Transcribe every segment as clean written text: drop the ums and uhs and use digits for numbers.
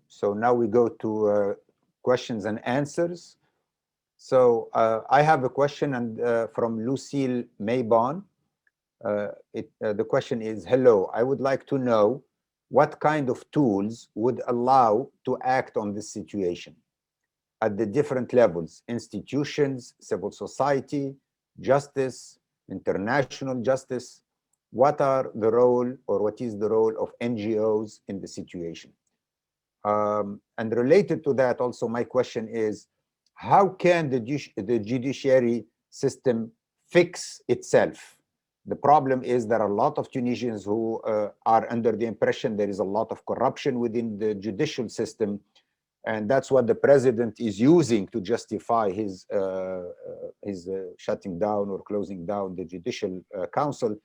So now we go to questions and answers. So I have a question from Lucille Maybon. The question is, hello, I would like to know what kind of tools would allow to act on this situation at the different levels, institutions, civil society, justice, international justice. What are the role, or what is the role of NGOs in the situation? And related to that also, my question is, how can the judiciary system fix itself? The problem is there are a lot of Tunisians who are under the impression there is a lot of corruption within the judicial system, and that's what the president is using to justify his shutting down or closing down the judicial council.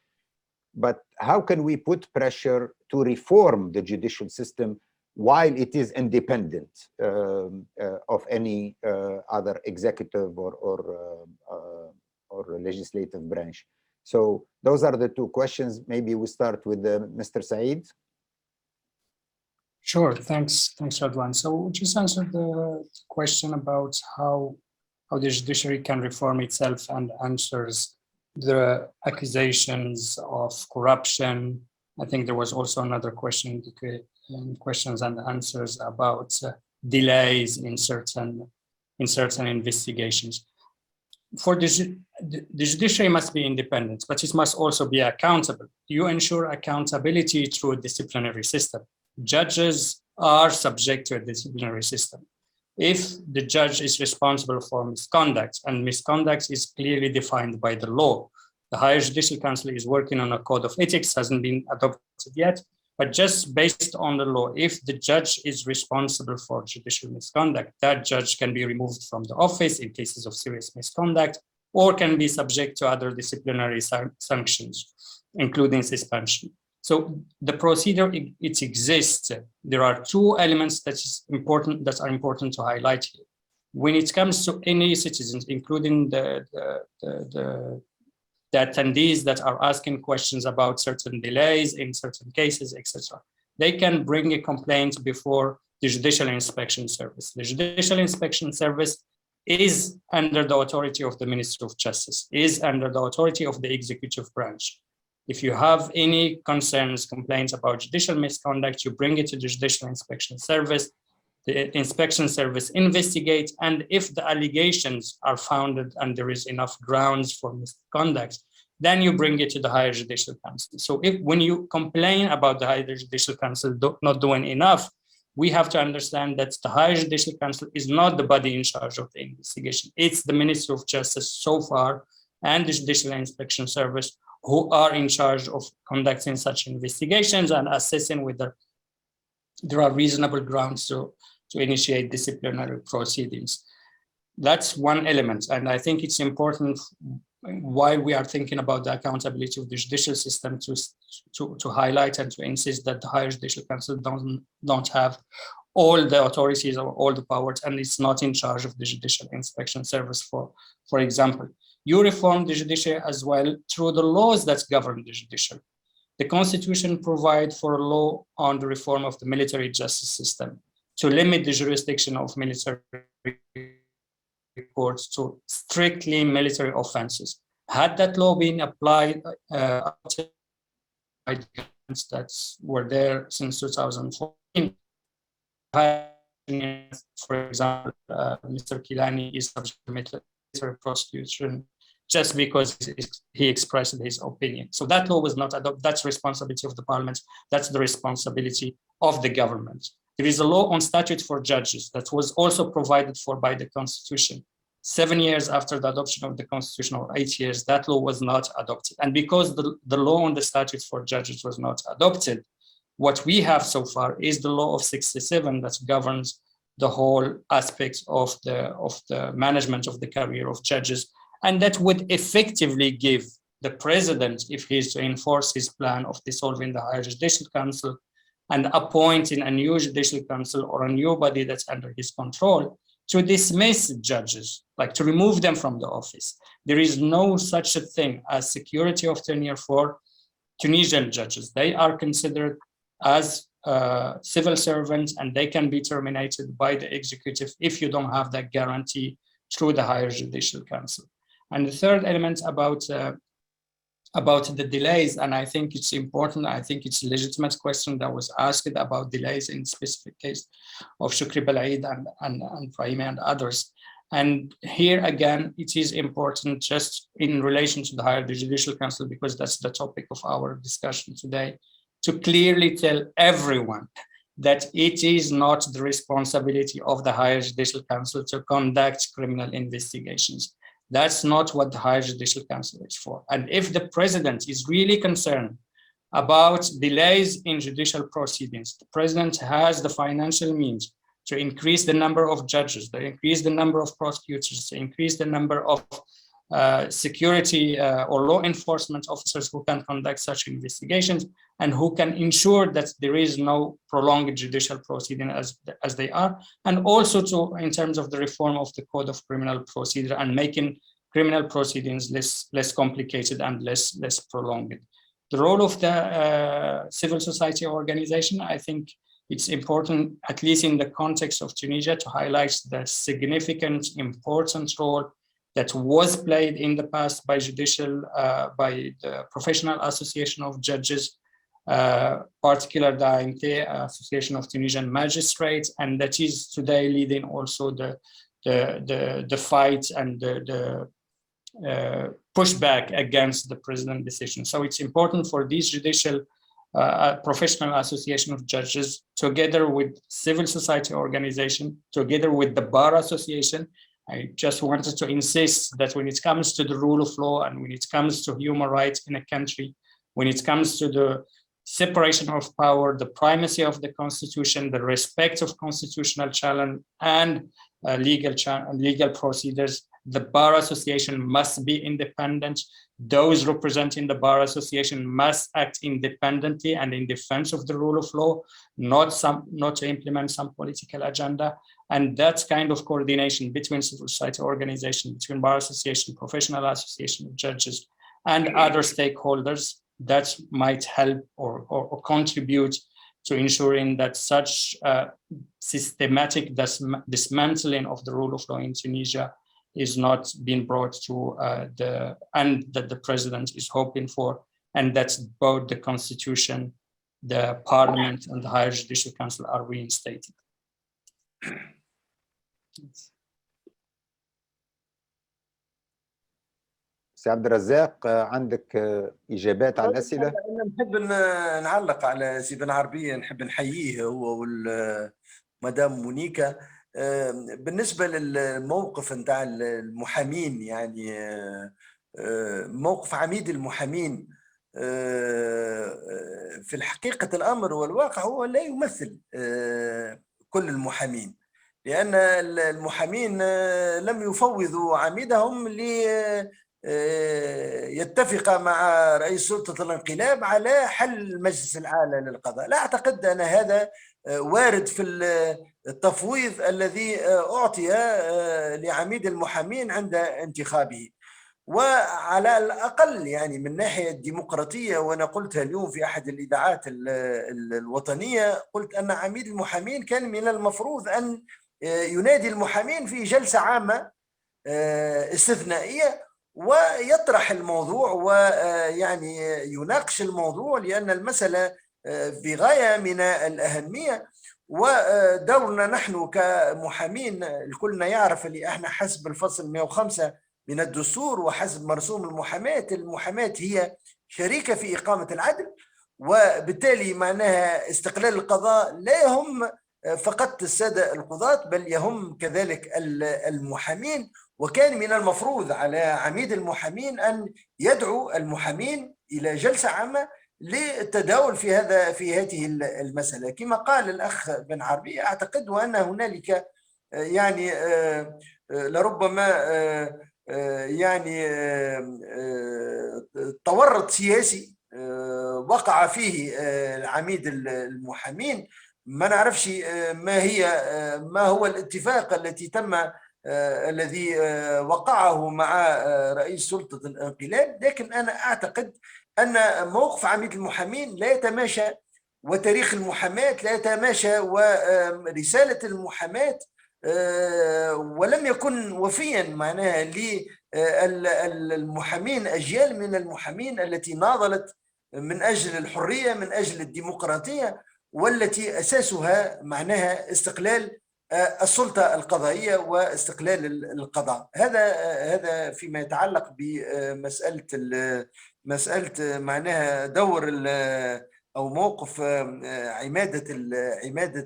But how can we put pressure to reform the judicial system while it is independent of any other executive or legislative branch? So those are the two questions. Maybe we start with Mr. Saeed. Sure, thanks, Radwan. So just answer the question about how the judiciary can reform itself, and answers the accusations of corruption. I think there was also another question in questions and answers about delays in certain investigations. For the judiciary must be independent, but it must also be accountable. You ensure accountability through a disciplinary system. Judges are subject to a disciplinary system. If the judge is responsible for misconduct, and misconduct is clearly defined by the law, the Higher Judicial Council is working on a code of ethics, hasn't been adopted yet, but just based on the law, if the judge is responsible for judicial misconduct, that judge can be removed from the office in cases of serious misconduct, or can be subject to other disciplinary sanctions, including suspension. So the procedure, it exists. There are two elements that are important to highlight here. When it comes to any citizens, including the attendees that are asking questions about certain delays in certain cases, etc., they can bring a complaint before the Judicial Inspection Service. The Judicial Inspection Service is under the authority of the Ministry of Justice, is under the authority of the executive branch. If you have any concerns, complaints about judicial misconduct, you bring it to the Judicial Inspection Service. The Inspection Service investigates, and if the allegations are founded and there is enough grounds for misconduct, then you bring it to the Higher Judicial Council. So when you complain about the Higher Judicial Council not doing enough, we have to understand that the Higher Judicial Council is not the body in charge of the investigation. It's the Ministry of Justice so far, and the Judicial Inspection Service, who are in charge of conducting such investigations and assessing whether there are reasonable grounds to initiate disciplinary proceedings. That's one element. And I think it's important, while we are thinking about the accountability of the judicial system, to highlight and to insist that the Higher Judicial Council don't have all the authorities or all the powers, and it's not in charge of the Judicial Inspection Service, for example. You reform the judiciary as well through the laws that govern the judiciary. The Constitution provides for a law on the reform of the military justice system to limit the jurisdiction of military courts to strictly military offenses. Had that law been applied that were there since 2014, for example, Mr. Kilani is subject to military prosecution just because he expressed his opinion. So that law was not adopted. That's the responsibility of the parliament. That's the responsibility of the government. There is a law on statute for judges that was also provided for by the Constitution. 7 years after the adoption of the Constitution, or 8 years, that law was not adopted. And because the law on the statute for judges was not adopted, what we have so far is the law of 67 that governs the whole aspects of the management of the career of judges. And that would effectively give the president, if he is to enforce his plan of dissolving the Higher Judicial Council and appointing a new Judicial Council or a new body that's under his control, to dismiss judges, like to remove them from the office. There is no such a thing as security of tenure for Tunisian judges. They are considered as civil servants, and they can be terminated by the executive if you don't have that guarantee through the higher judicial council. And the third element about the delays, and I think it's important, I think it's a legitimate question that was asked about delays in specific case of Shukri Balaid and Brahimi and others. And here again, it is important just in relation to the higher judicial council, because that's the topic of our discussion today, to clearly tell everyone that it is not the responsibility of the higher judicial council to conduct criminal investigations. That's not what the higher judicial council is for. And if the president is really concerned about delays in judicial proceedings, the president has the financial means to increase the number of judges, to increase the number of prosecutors, to increase the number of security or law enforcement officers who can conduct such investigations and who can ensure that there is no prolonged judicial proceeding as they are, and also to in terms of the reform of the Code of Criminal Procedure and making criminal proceedings less complicated and less prolonged. The role of the civil society organization, I think it's important, at least in the context of Tunisia, to highlight the significant, important role that was played in the past by by the Professional Association of Judges, particular the AMT, Association of Tunisian Magistrates, and that is today leading also the fight and the pushback against the president's decision. So it's important for these judicial Professional Association of Judges, together with civil society organization, together with the Bar Association. I just wanted to insist that when it comes to the rule of law and when it comes to human rights in a country, when it comes to the separation of power, the primacy of the constitution, the respect of constitutional challenge and legal procedures, the Bar Association must be independent. Those representing the Bar Association must act independently and in defense of the rule of law, not to implement some political agenda. And that kind of coordination between civil society organizations, between Bar Association, Professional Association of Judges, and other stakeholders, that might help or contribute to ensuring that such systematic dismantling of the rule of law in Tunisia is not being brought to and that the president is hoping for, and that both the constitution, the parliament, and the higher judicial council are reinstated. سي عبد الرزاق، عندك إجابات على الأسئلة؟ أنا نحب نعلق على سي بن عربية، نحب نحييه هو والمدام مونيكا. بالنسبة للموقف نتاع المحامين، يعني موقف عميد المحامين في الحقيقة الأمر والواقع هو لا يمثل كل المحامين، لأن المحامين لم يفوضوا عميدهم يتفق مع رئيس سلطة الانقلاب على حل المجلس الأعلى للقضاء. لا أعتقد أن هذا وارد في التفويض الذي أعطي لعميد المحامين عند انتخابه. وعلى الأقل يعني من ناحية الديمقراطية، وأنا قلتها اليوم في أحد الإذاعات الوطنية، قلت أن عميد المحامين كان من المفروض أن ينادي المحامين في جلسة عامة استثنائية ويطرح الموضوع ويعني يناقش الموضوع، لأن المسألة بغاية من الأهمية. ودورنا نحن كمحامين كلنا يعرف اللي احنا حسب الفصل 105 من الدستور وحسب مرسوم المحاماة هي شريكة في إقامة العدل، وبالتالي معناها استقلال القضاء لا يهم فقط السادة القضاة بل يهم كذلك المحامين. وكان من المفروض على عميد المحامين أن يدعو المحامين إلى جلسة عامة للتداول في هذه المسألة. كما قال الأخ بن عربي، أعتقد وأن هنالك يعني لربما يعني تورط سياسي وقع فيه عميد المحامين. ما نعرفش ما هو الاتفاق الذي وقعه مع رئيس سلطة الانقلاب، لكن أنا أعتقد أن موقف عميد المحامين لا يتماشى وتاريخ المحاماة لا يتماشى، ورسالة المحاماة ولم يكن وفيا معناها للمحامين، أجيال من المحامين التي ناضلت من أجل الحرية، من أجل الديمقراطية، والتي أساسها معناها استقلال السلطة القضائية واستقلال القضاء. هذا فيما يتعلق بمسألة معناها دور أو موقف عمادة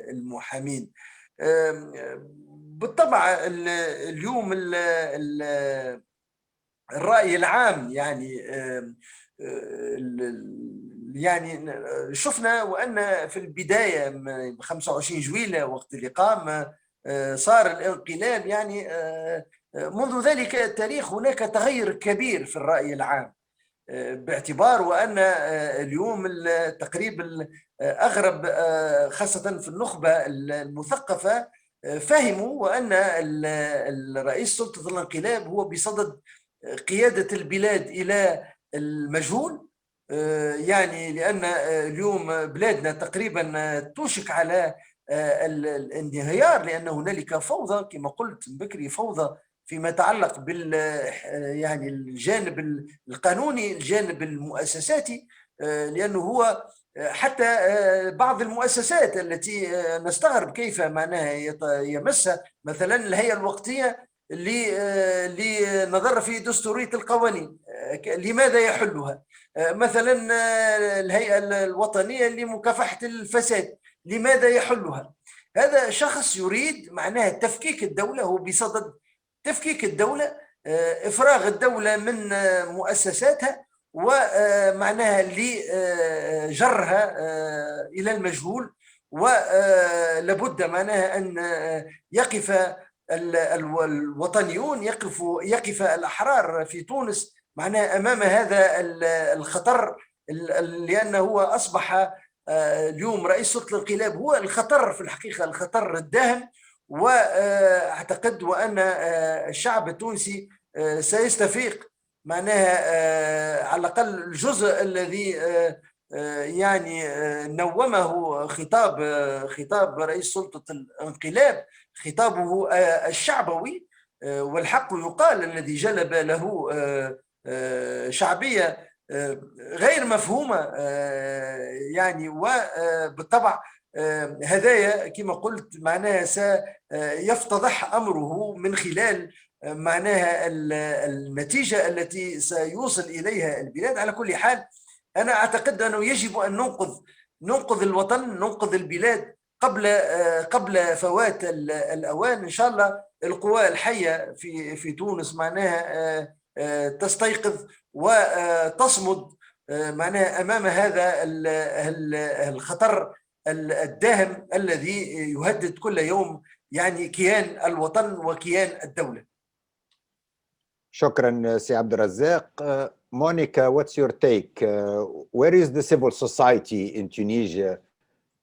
المحامين. بالطبع اليوم الرأي العام يعني شفنا وأن في البداية 25 جويلة وقت اللي قام صار الانقلاب، يعني منذ ذلك التاريخ هناك تغير كبير في الرأي العام، باعتبار وأن اليوم تقريبا أغرب خاصة في النخبة المثقفة فهموا وأن الرئيس سلطة الانقلاب هو بصدد قيادة البلاد إلى المجهول، يعني لأن اليوم بلادنا تقريبا توشك على الانهيار، لأن هنالك فوضى كما قلت بكري، فوضى فيما يتعلق بال يعني الجانب القانوني، الجانب المؤسساتي، لأنه هو حتى بعض المؤسسات التي نستغرب كيف معناها يمسها، مثلا الهيئة الوقتية لنظر في دستورية القوانين لماذا يحلها، مثلا الهيئة الوطنية لمكافحة الفساد لماذا يحلها. هذا شخص يريد معناها تفكيك الدولة، هو بصدد تفكيك الدولة، إفراغ الدولة من مؤسساتها ومعناها لجرها إلى المجهول. ولابد معناها أن يقف الوطنيون، يقف الأحرار في تونس معناها أمام هذا الخطر، لأنه هو أصبح اليوم رئيس سلطة الانقلاب هو الخطر في الحقيقة، الخطر الداهم. واعتقد وان الشعب التونسي سيستفيق معناها على الاقل الجزء الذي يعني نومه خطاب رئيس سلطة الانقلاب، خطابه الشعبوي، والحق يقال الذي جلب له شعبية غير مفهومة، يعني وبالطبع هدايا كما قلت معناها سيفتضح أمره من خلال معناها النتيجة التي سيوصل إليها البلاد. على كل حال أنا أعتقد أنه يجب أن ننقذ الوطن، ننقذ البلاد قبل فوات الأوان. إن شاء الله القوى الحية في تونس معناها تستيقظ وتصمد معناها أمام هذا الخطر الداهم الذي يهدد كل يوم يعني كيان الوطن وكيان الدولة. شكرا سي عبد الرزاق. Monica, what's your take? Where is the civil society in Tunisia?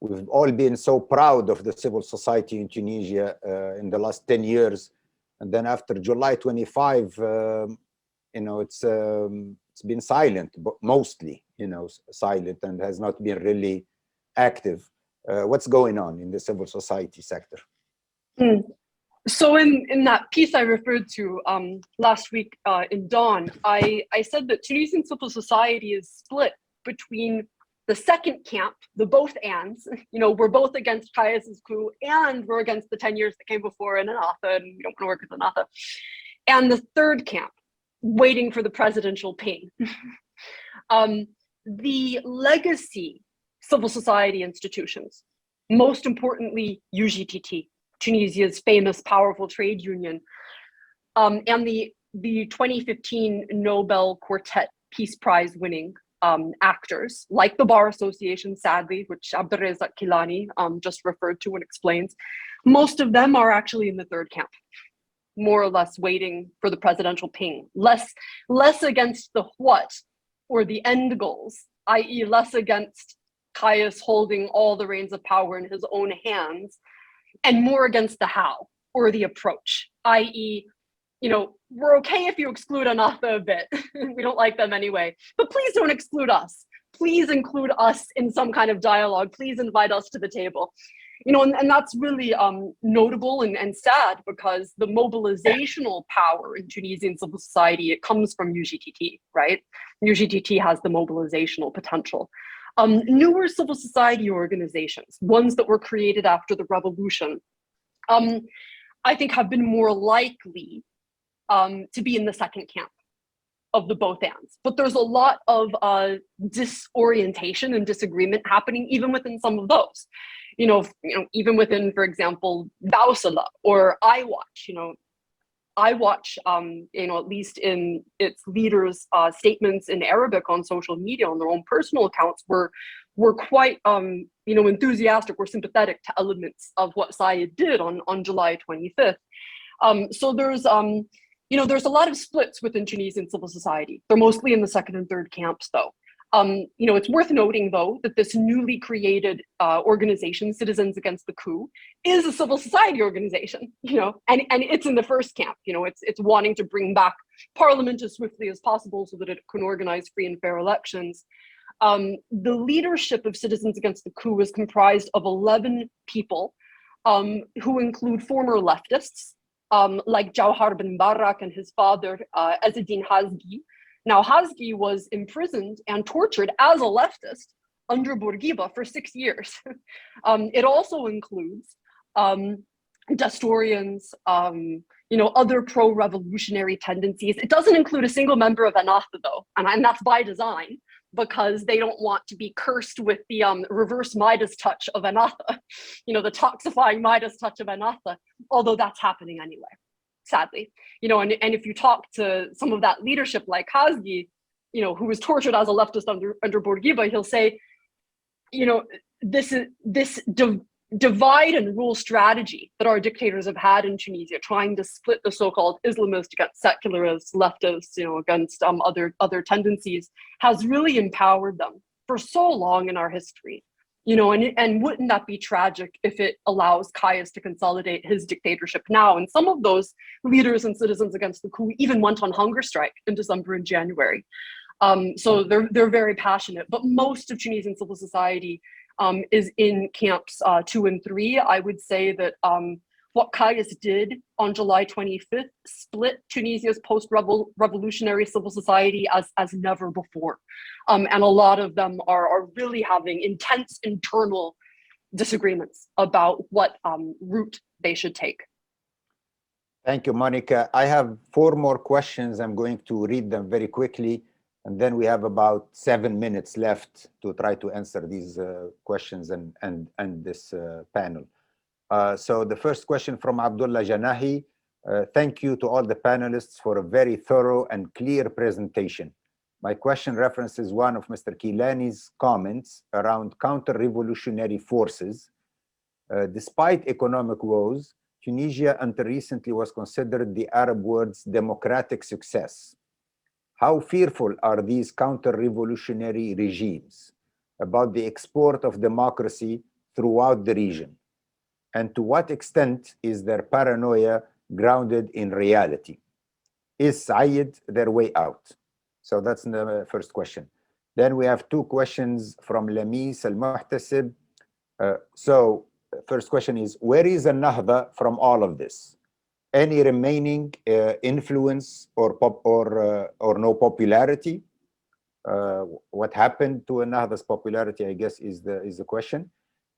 We've all been so proud of the civil society in Tunisia in the last 10 years. And then after July 25, it's been silent, but mostly, silent, and has not been really active. What's going on in the civil society sector? So in that piece I referred to last week in Dawn, I said that Tunisian civil society is split between the second camp, the both ands, we're both against Kayas's coup and we're against the 10 years that came before in Ennahda, and we don't want to work with Ennahda, and the third camp, waiting for the presidential ping. The legacy civil society institutions, most importantly UGTT, Tunisia's famous powerful trade union, and the 2015 Nobel Quartet Peace Prize winning actors, like the Bar Association, sadly, which Abdelrazak Kilani just referred to and explains, most of them are actually in the third camp, more or less waiting for the presidential ping, less against the what or the end goals, i.e. less against Kayas holding all the reins of power in his own hands, and more against the how or the approach, i.e., we're okay if you exclude Ennahda a bit. We don't like them anyway, but please don't exclude us. please include us in some kind of dialogue. Please invite us to the table. And that's really notable and sad, because the mobilizational power in Tunisian civil society, it comes from UGTT, right? UGTT has the mobilizational potential. Newer civil society organizations, ones that were created after the revolution, I think have been more likely to be in the second camp of the both ands. But there's a lot of disorientation and disagreement happening even within some of those. Even within, for example, Bausala or iWatch, iWatch, at least in its leaders' statements in Arabic on social media, on their own personal accounts, were quite, enthusiastic or sympathetic to elements of what Sayed did on July 25th. So there's a lot of splits within Tunisian civil society. They're mostly in the second and third camps, though. It's worth noting, though, that this newly created organization, Citizens Against the Coup, is a civil society organization, and it's in the first camp. It's wanting to bring back parliament as swiftly as possible so that it can organize free and fair elections. The leadership of Citizens Against the Coup is comprised of 11 people who include former leftists, like Jawhar bin Barak and his father, Ezzeddine Hazgi. Now, Hazgi was imprisoned and tortured as a leftist under Bourguiba for 6 years. It also includes Destorians, other pro-revolutionary tendencies. It doesn't include a single member of Ennahda, though, and that's by design, because they don't want to be cursed with the reverse Midas touch of Ennahda, the toxifying Midas touch of Ennahda, although that's happening anyway. Sadly, and if you talk to some of that leadership like Hazgi, who was tortured as a leftist under Bourguiba, he'll say, this divide and rule strategy that our dictators have had in Tunisia, trying to split the so-called Islamists against secularists, leftists, against other tendencies, has really empowered them for so long in our history. And wouldn't that be tragic if it allows Kayis to consolidate his dictatorship now? And some of those leaders and Citizens Against the Coup even went on hunger strike in December and January. So they're very passionate. But most of Tunisian civil society is in camps 2 and 3. I would say that what Kayis did on July 25th split Tunisia's post-revolutionary civil society as never before. And a lot of them are really having intense internal disagreements about what route they should take. Thank you, Monica. I have 4 more questions. I'm going to read them very quickly, and then we have about 7 minutes left to try to answer these questions and this panel. So the first question from Abdullah Janahi. Thank you to all the panelists for a very thorough and clear presentation. My question references one of Mr. Kilani's comments around counter-revolutionary forces. Despite economic woes, Tunisia until recently was considered the Arab world's democratic success. How fearful are these counter-revolutionary regimes about the export of democracy throughout the region? And to what extent is their paranoia grounded in reality? Is Said their way out? So that's the first question. Then we have 2 questions from Lamis Al-Muhtasib. So first question is, where is Ennahda from all of this? Any remaining influence or no popularity? What happened to Ennahda's popularity, I guess, is the question.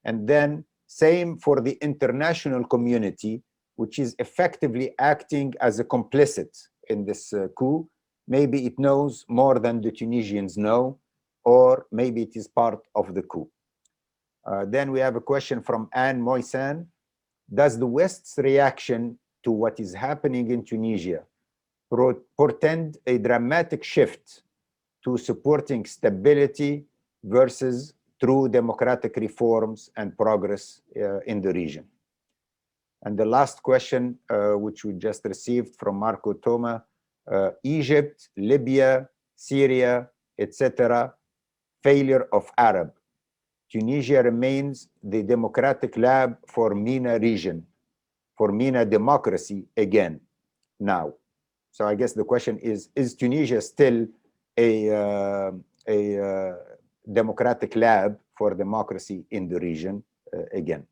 And then same for the international community, which is effectively acting as a complicit in this coup. Maybe it knows more than the Tunisians know, or maybe it is part of the coup. Then we have a question from Anne Moisan. Does the West's reaction to what is happening in Tunisia portend a dramatic shift to supporting stability versus through democratic reforms and progress in the region? And the last question, which we just received from Marco Toma, Egypt, Libya, Syria, etc., failure of Arab. Tunisia remains the democratic lab for MENA region, for MENA democracy again, now. So I guess the question is Tunisia still a democratic lab for democracy in the region again.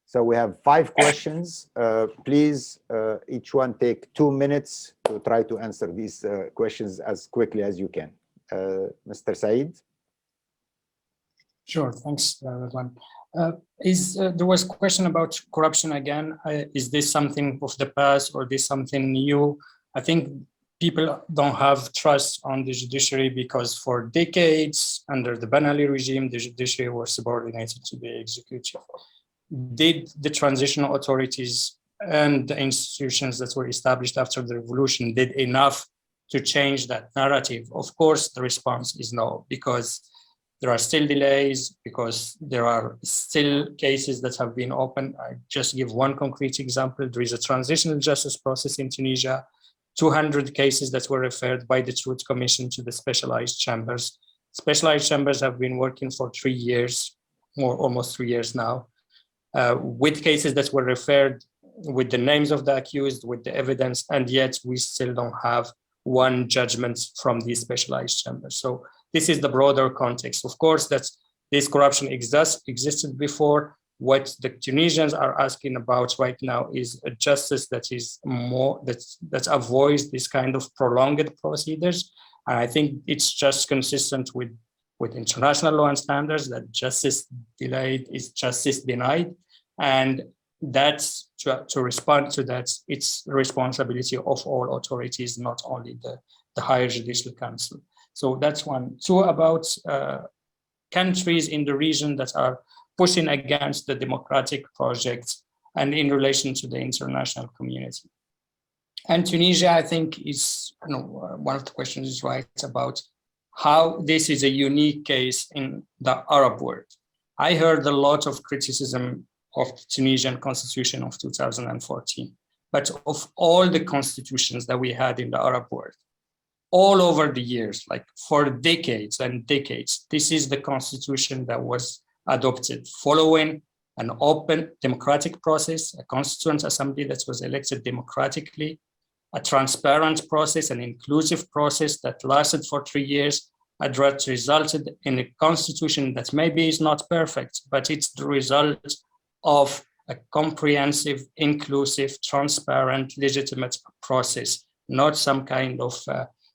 So we have 5 questions. Please, each one take 2 minutes to try to answer these questions as quickly as you can. Mr. Said? Sure, thanks, everyone. There was a question about corruption again. Is this something of the past or this something new? I think people don't have trust on the judiciary because for decades under the Ben Ali regime, the judiciary was subordinated to the executive. Did the transitional authorities and the institutions that were established after the revolution did enough to change that narrative? Of course, the response is no, because there are still delays, because there are still cases that have been opened. I just give one concrete example. There is a transitional justice process in Tunisia, 200 cases that were referred by the Truth Commission to the specialized chambers. Specialized chambers have been working for 3 years, or almost 3 years now, with cases that were referred with the names of the accused, with the evidence, and yet we still don't have one judgment from these specialized chambers. So this is the broader context. Of course, that this corruption existed before. What the Tunisians are asking about right now is a justice that is more, that avoids this kind of prolonged procedures. And I think it's just consistent with international law and standards that justice delayed is justice denied. And that's to respond to that, it's the responsibility of all authorities, not only the higher judicial council. So that's one. 2, about countries in the region that are pushing against the democratic project and in relation to the international community. And Tunisia, I think, is, one of the questions is right about how this is a unique case in the Arab world. I heard a lot of criticism of the Tunisian constitution of 2014, but of all the constitutions that we had in the Arab world, all over the years, like for decades and decades, this is the constitution that was adopted following an open democratic process, a constituent assembly that was elected democratically, a transparent process, an inclusive process that lasted for 3 years, and that resulted in a constitution that maybe is not perfect, but it's the result of a comprehensive, inclusive, transparent, legitimate process, not some kind of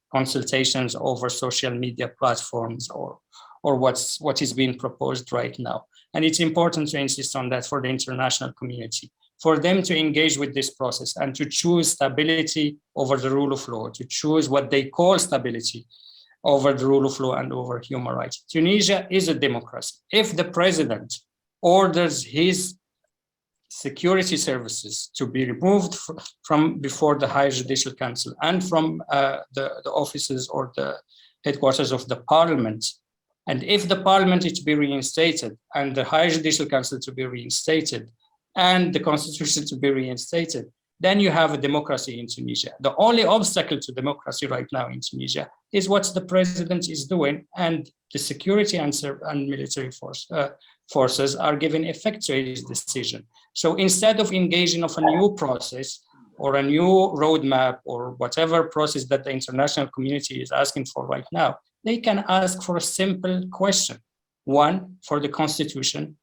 consultations over social media platforms or what is being proposed right now. And it's important to insist on that for the international community, for them to engage with this process and to choose stability over the rule of law, to choose what they call stability over the rule of law and over human rights. Tunisia is a democracy. If the president orders his security services to be removed from before the High Judicial Council and from the offices or the headquarters of the parliament, and if the parliament is to be reinstated and the High Judicial Council to be reinstated and the constitution to be reinstated, then you have a democracy in Tunisia. The only obstacle to democracy right now in Tunisia is what the president is doing, and the security and military forces are giving effect to his decision. So instead of engaging of a new process or a new roadmap or whatever process that the international community is asking for right now, they can ask for a simple question. One, for the constitution,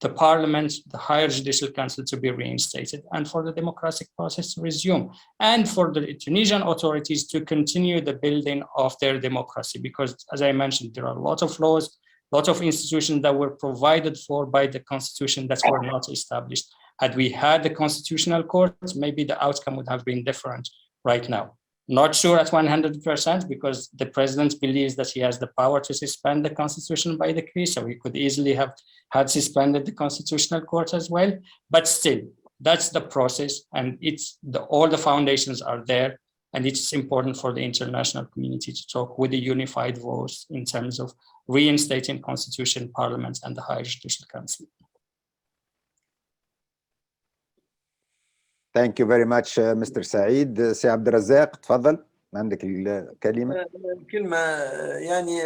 the parliament, the higher judicial council to be reinstated, and for the democratic process to resume, and for the Tunisian authorities to continue the building of their democracy. Because as I mentioned, there are a lot of laws, a lot of institutions that were provided for by the constitution that were not established. Had we had the constitutional court, maybe the outcome would have been different right now. Not sure at 100% because the president believes that he has the power to suspend the constitution by decree, so he could easily have had suspended the constitutional court as well. But still, that's the process, and all the foundations are there, and it's important for the international community to talk with a unified voice in terms of reinstating constitution, parliament, and the higher judicial council. Thank you very much, Mr. سعيد. سي عبد الرزاق تفضل، عندك الكلمة. الكلمة يعني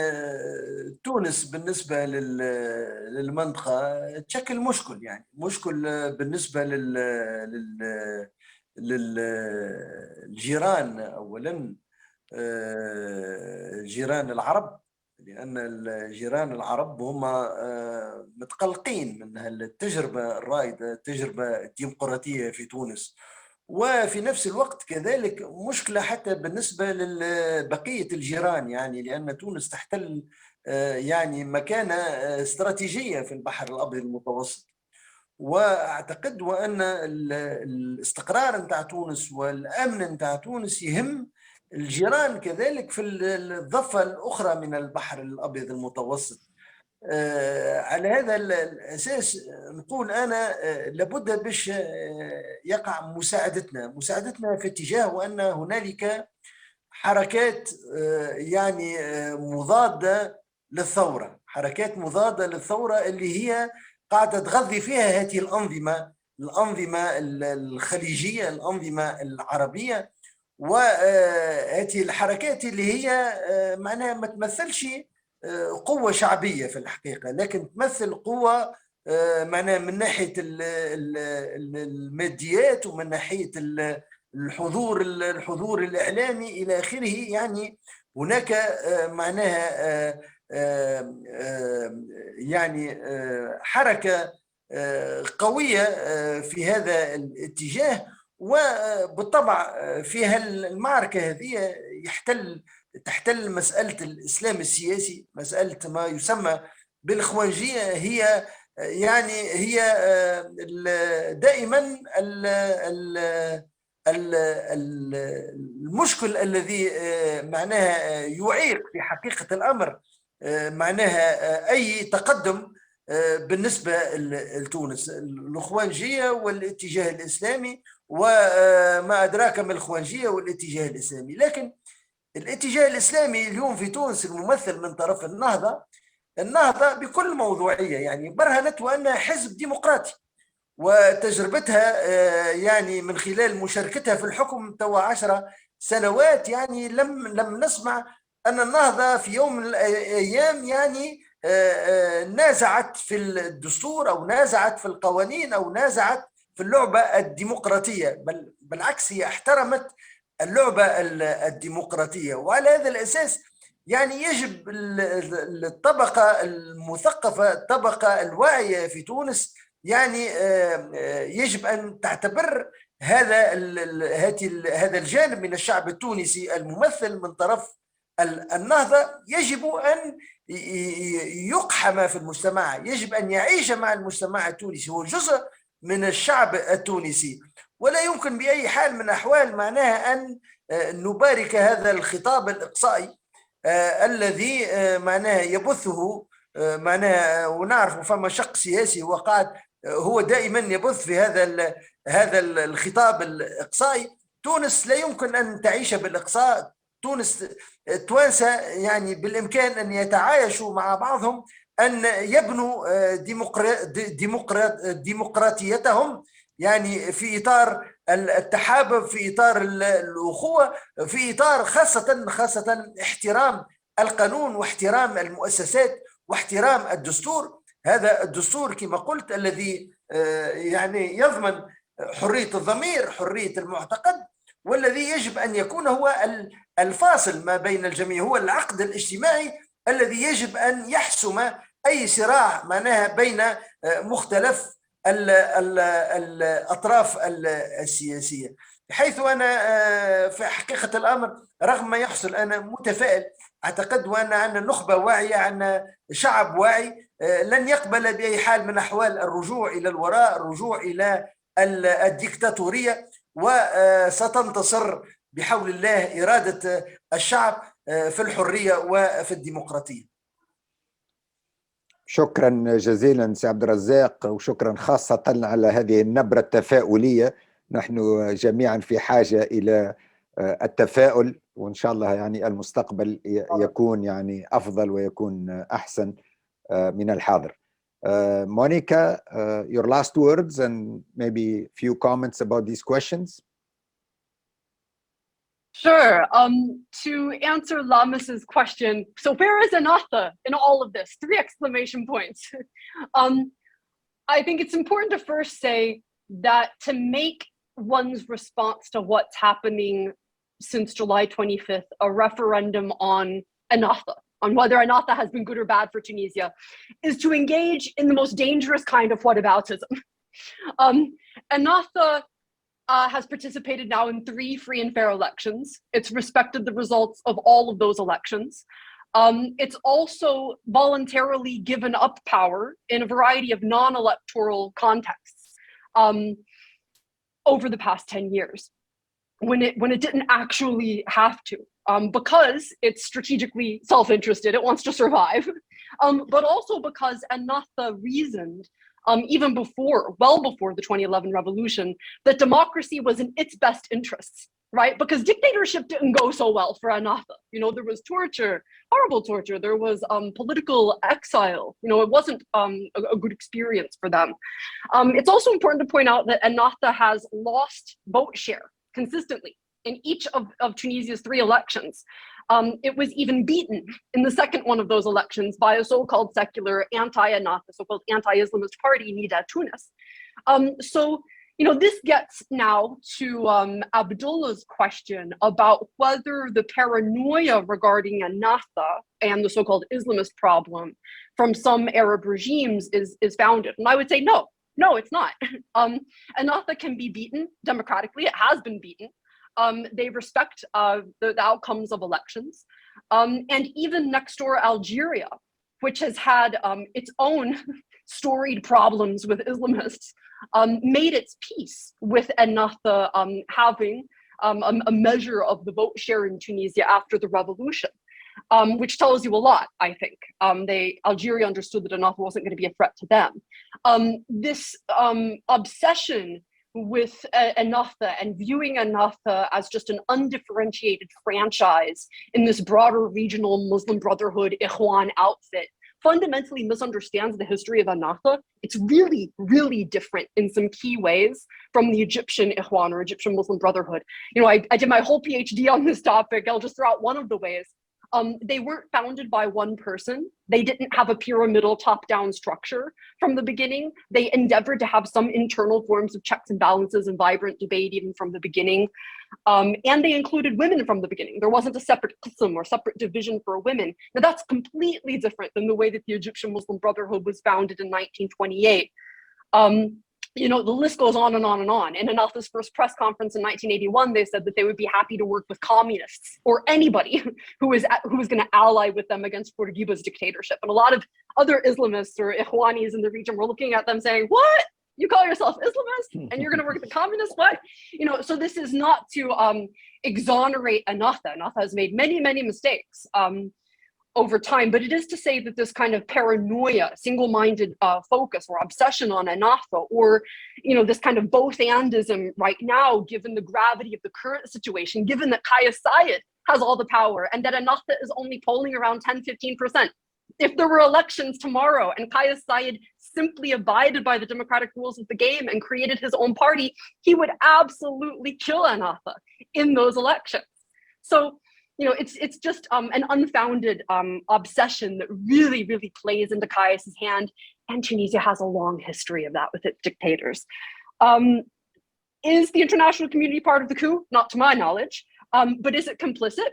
تونس بالنسبة للمنطقة تشكل مشكل، يعني مشكل بالنسبة للجيران أولا، جيران العرب لأن الجيران العرب هم متقلقين من التجربة الرائدة، التجربة الديمقراطية في تونس، وفي نفس الوقت كذلك مشكلة حتى بالنسبة لبقية الجيران، يعني لأن تونس تحتل يعني مكانة استراتيجية في البحر الأبيض المتوسط. واعتقد وان الاستقرار نتاع تونس والامن نتاع تونس يهم الجيران كذلك في الضفه الاخرى من البحر الابيض المتوسط. على هذا الاساس نقول انا لابد باش يقع مساعدتنا في اتجاه وان هنالك حركات يعني مضاده للثوره، حركات مضاده للثوره اللي هي قاعده تغذي فيها هذه الانظمه الخليجيه، الانظمه العربيه، وهذه الحركات اللي هي معناها ما تمثلش قوه شعبيه في الحقيقه، لكن تمثل قوه معناها من ناحيه الماديات ومن ناحيه الحضور الاعلامي الى اخره. يعني هناك معناها يعني حركه قويه في هذا الاتجاه، وبالطبع في المعركه هذه تحتل مساله الاسلام السياسي، مساله ما يسمى بالاخوانجيه، هي يعني هي دائما المشكل الذي معناها يعيق في حقيقة الأمر معناها أي تقدم بالنسبة لتونس، الإخوانجية والاتجاه الإسلامي، وما أدراك ما الإخوانجية والاتجاه الإسلامي. لكن الاتجاه الإسلامي اليوم في تونس الممثل من طرف النهضة بكل موضوعية يعني برهنت وأنها حزب ديمقراطي، وتجربتها يعني من خلال مشاركتها في الحكم توا 10 سنوات، يعني لم نسمع أن النهضة في يوم من الأيام يعني نازعت في الدستور أو نازعت في القوانين أو نازعت في اللعبة الديمقراطية، بل بالعكس هي احترمت اللعبة الديمقراطية. وعلى هذا الأساس يعني يجب الطبقة المثقفة، الطبقة الواعية في تونس يعني يجب أن تعتبر هذا الجانب من الشعب التونسي الممثل من طرف النهضة يجب أن يقحم في المجتمع، يجب أن يعيش مع المجتمع التونسي، هو جزء من الشعب التونسي، ولا يمكن بأي حال من الأحوال معناها أن نبارك هذا الخطاب الإقصائي الذي معناها يبثه معناها، ونعرف فما شق سياسي وقاعد هو دائما يبث في هذا الخطاب الإقصائي. تونس لا يمكن أن تعيش بالإقصاء، تونس توانسة يعني بالإمكان أن يتعايشوا مع بعضهم، أن يبنوا ديمقراطيتهم يعني في إطار التحابب، في إطار الأخوة، في إطار خاصة احترام القانون واحترام المؤسسات واحترام الدستور. هذا الدستور كما قلت الذي يعني يضمن حرية الضمير، حرية المعتقد، والذي يجب أن يكون هو الفاصل ما بين الجميع، هو العقد الاجتماعي الذي يجب أن يحسم أي صراع معناها بين مختلف الأطراف السياسية. بحيث أنا في حقيقة الأمر رغم ما يحصل أنا متفائل، أعتقد وأن عندنا نخبة واعية، عندنا شعب واعي لن يقبل بأي حال من أحوال الرجوع إلى الوراء، الرجوع إلى الديكتاتورية، وستنتصر بحول الله إرادة الشعب في الحرية وفي الديمقراطية. شكرا جزيلا سي عبد الرزاق، وشكرا خاصة على هذه النبرة التفاؤلية. نحن جميعا في حاجة إلى التفاؤل، وإن شاء الله يعني المستقبل يكون يعني أفضل ويكون أحسن من الحاضر. Monica, your last words and maybe few comments about these questions. Sure. To answer Lamas's question, so where is Anatha in all of this? 3 exclamation points. I think it's important to first say that to make one's response to what's happening since July 25th a referendum on Anatha on whether Ennahda has been good or bad for Tunisia is to engage in the most dangerous kind of whataboutism. Ennahda has participated now in 3 free and fair elections. It's respected the results of all of those elections. It's also voluntarily given up power in a variety of non-electoral contexts over the past 10 years when it didn't actually have to, because it's strategically self-interested, it wants to survive, but also because Ennahda reasoned even well before the 2011 revolution, that democracy was in its best interests, right? Because dictatorship didn't go so well for Ennahda. You know, there was torture, horrible torture. There was political exile. You know, it wasn't a good experience for them. It's also important to point out that Ennahda has lost vote share consistently in each of Tunisia's 3 elections. It was even beaten in the second one of those elections by a so-called secular anti-Ennahda, so-called anti-Islamist party, Nida Tunis. So, you know, this gets now to Abdullah's question about whether the paranoia regarding Ennahda and the so-called Islamist problem from some Arab regimes is founded. And I would say no, it's not. Ennahda can be beaten democratically. It has been beaten. They respect the outcomes of elections. And even next door Algeria, which has had its own storied problems with Islamists, made its peace with Ennahda having a measure of the vote share in Tunisia after the revolution, which tells you a lot, I think. Algeria understood that Ennahda wasn't going to be a threat to them. This obsession with Ennahda and viewing Ennahda as just an undifferentiated franchise in this broader regional Muslim Brotherhood Ikhwan outfit fundamentally misunderstands the history of Ennahda. It's really, really different in some key ways from the Egyptian Ikhwan or Egyptian Muslim Brotherhood. You know, I did my whole PhD on this topic. I'll just throw out one of the ways. They weren't founded by one person. They didn't have a pyramidal top-down structure from the beginning. They endeavored to have some internal forms of checks and balances and vibrant debate even from the beginning. And they included women from the beginning. There wasn't a separate qism or separate division for women. Now that's completely different than the way that the Egyptian Muslim Brotherhood was founded in 1928. You know, the list goes on and on and on. In Ennahda's first press conference in 1981, they said that they would be happy to work with communists or anybody who was going to ally with them against Bourguiba's dictatorship. And a lot of other Islamists or Ikhwanis in the region were looking at them saying, what? You call yourself Islamist and you're going to work with the communists? What? You know, so this is not to exonerate Ennahda. Ennahda has made many, many mistakes over time, but it is to say that this kind of paranoia, single-minded focus or obsession on Ennahda, or, you know, this kind of both-andism right now, given the gravity of the current situation, given that Kais Saied has all the power and that Ennahda is only polling around 10-15%. If there were elections tomorrow and Kais Saied simply abided by the democratic rules of the game and created his own party, he would absolutely kill Ennahda in those elections. So, you know, it's just an unfounded obsession that really, really plays into Kais's hand, and Tunisia has a long history of that with its dictators. Is the international community part of the coup? Not to my knowledge, but is it complicit?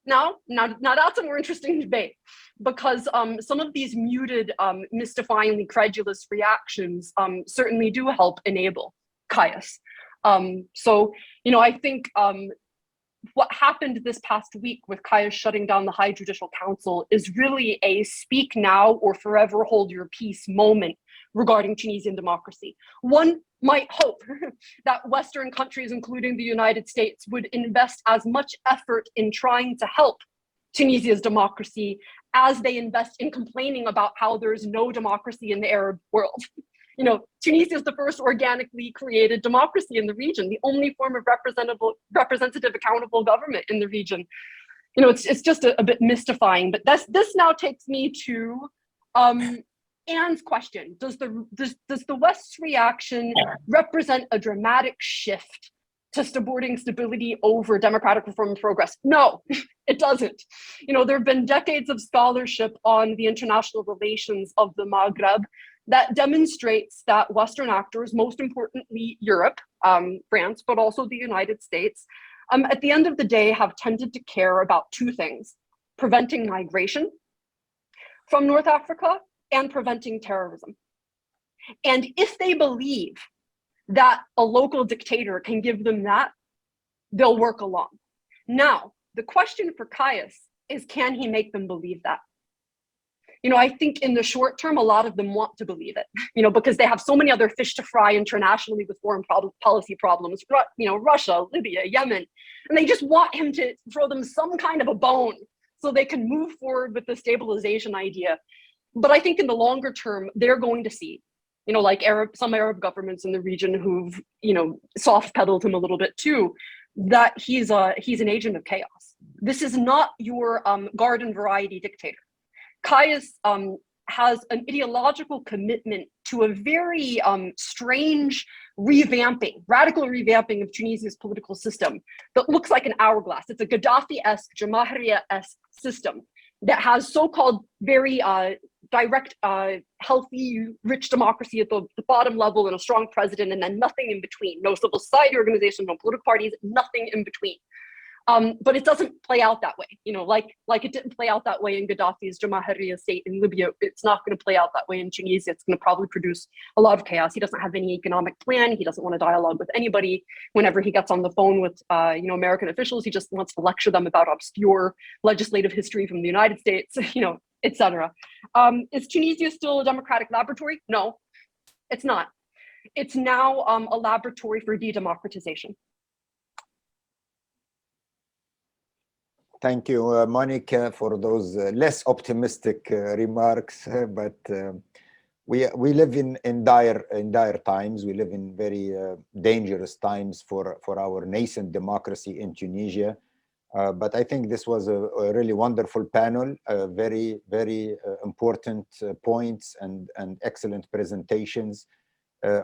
Now that's a more interesting debate, because some of these muted, mystifyingly credulous reactions certainly do help enable Kais. So, you know, I think what happened this past week with Kais shutting down the High Judicial Council is really a speak now or forever hold your peace moment regarding Tunisian democracy. One might hope that Western countries, including the United States, would invest as much effort in trying to help Tunisia's democracy as they invest in complaining about how there's no democracy in the Arab world. You know, Tunisia is the first organically created democracy in the region, the only form of representative, accountable government in the region. You know, it's just a bit mystifying. But this now takes me to Anne's question: Does the West's reaction represent a dramatic shift to supporting stability over democratic reform and progress? No, it doesn't. You know, there have been decades of scholarship on the international relations of the Maghreb that demonstrates that Western actors, most importantly Europe, France, but also the United States, at the end of the day have tended to care about two things: preventing migration from North Africa and preventing terrorism. And if they believe that a local dictator can give them that, they'll work along. Now, the question for Caius is, can he make them believe that? You know, I think in the short term, a lot of them want to believe it, you know, because they have so many other fish to fry internationally with foreign policy problems, you know, Russia, Libya, Yemen, and they just want him to throw them some kind of a bone so they can move forward with the stabilization idea. But I think in the longer term, they're going to see, you know, like some Arab governments in the region who've, you know, soft pedaled him a little bit too, that he's an agent of chaos. This is not your garden variety dictator. Caius has an ideological commitment to a very strange radical revamping of Tunisia's political system that looks like an hourglass. It's a Gaddafi-esque, Jamahiriya-esque system that has so-called very direct, healthy, rich democracy at the bottom level and a strong president, and then nothing in between. No civil society organizations, no political parties, nothing in between. But it doesn't play out that way, you know, like it didn't play out that way in Gaddafi's Jamahiriya state in Libya. It's not going to play out that way in Tunisia. It's going to probably produce a lot of chaos. He doesn't have any economic plan. He doesn't want to dialogue with anybody. Whenever he gets on the phone with, you know, American officials, he just wants to lecture them about obscure legislative history from the United States, you know, etc. Is Tunisia still a democratic laboratory? No, it's not. It's now a laboratory for de-democratization. Thank you, Monica, for those less optimistic remarks. But we live in dire times. We live in very dangerous times for our nascent democracy in Tunisia. But I think this was a really wonderful panel, very important points and excellent presentations.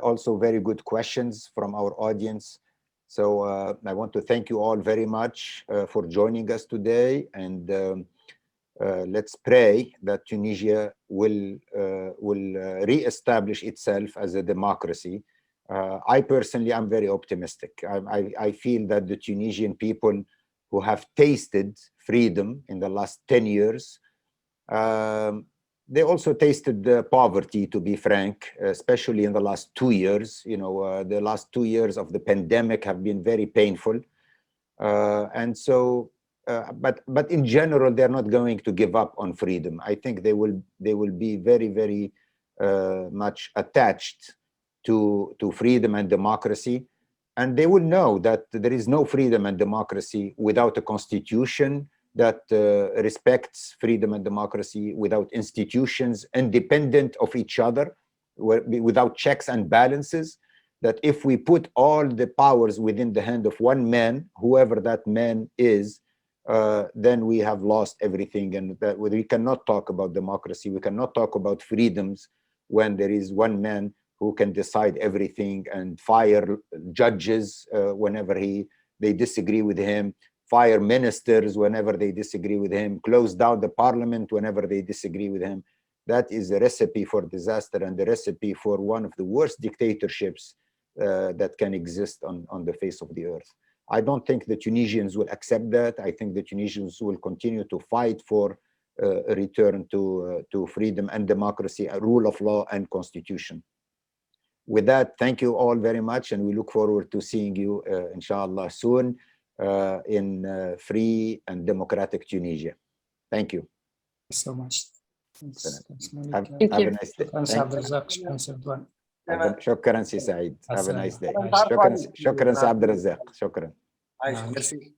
Also very good questions from our audience. So I want to thank you all very much for joining us today, and let's pray that Tunisia will re-establish itself as a democracy. I personally am very optimistic. I feel that the Tunisian people who have tasted freedom in the last 10 years, they also tasted poverty, to be frank, especially in the last 2 years. You know, the last 2 years of the pandemic have been very painful. And so, but in general, they're not going to give up on freedom. I think they will be very much attached to freedom and democracy. And they will know that there is no freedom and democracy without a constitution that respects freedom and democracy, without institutions independent of each other, without checks and balances, that if we put all the powers within the hand of one man, whoever that man is, then we have lost everything. And that we cannot talk about democracy, we cannot talk about freedoms when there is one man who can decide everything and fire judges whenever they disagree with him, fire ministers whenever they disagree with him, close down the parliament whenever they disagree with him. That is a recipe for disaster and a recipe for one of the worst dictatorships that can exist on the face of the earth. I don't think the Tunisians will accept that. I think the Tunisians will continue to fight for a return to freedom and democracy, a rule of law and constitution. With that, thank you all very much, and we look forward to seeing you, inshallah, soon in free and democratic Tunisia. Thank you. So much. Have a nice day. شكرا سي سعيد. Have a nice day. شكرا سي عبد الرزاق. شكرا. ميرسي.